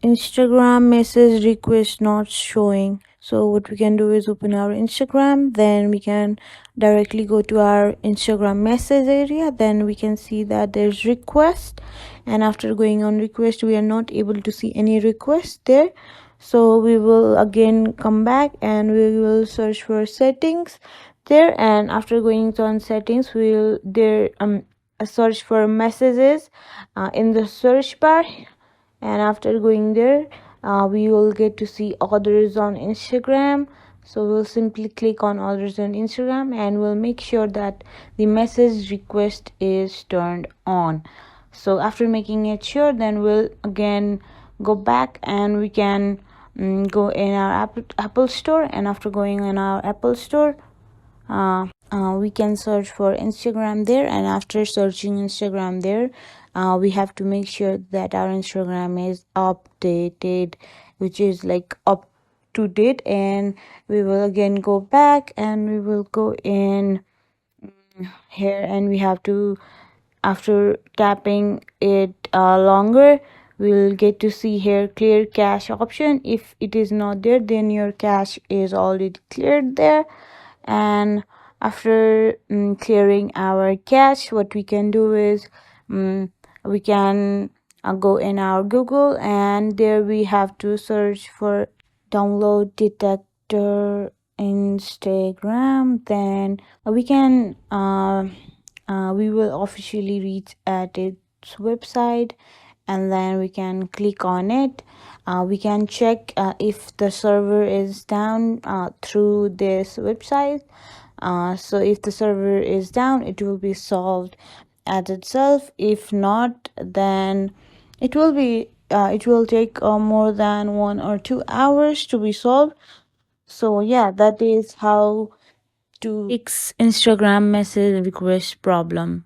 Instagram message request not showing. So what we can do is open our Instagram, then we can directly go to our Instagram message area, then we can see that there's request, and after going on request we are not able to see any request there. So we will again come back and we will search for settings there, and after going on settings we will there search for messages in the search bar, and after going there we will get to see others on Instagram. So we'll simply click on others on Instagram and we'll make sure that the message request is turned on. So after making it sure, then we'll again go back and we can go in our Apple store, and after going in our Apple store we can search for Instagram there, and after searching Instagram there we have to make sure that our Instagram is updated, which is like up to date, and we will again go back and we will go in here, and we have to, after tapping it longer, we'll get to see here clear cache option. If it is not there, then your cache is already cleared there. And after clearing our cache, what we can do is we can go in our Google, and there we have to search for download detector Instagram. Then we can we will officially reach at its website, and then we can click on it. We can check if the server is down through this website. So if the server is down, it will be solved at itself. If not, then it will be it will take more than 1 or 2 hours to be solved. So yeah, that is how to fix Instagram message request problem.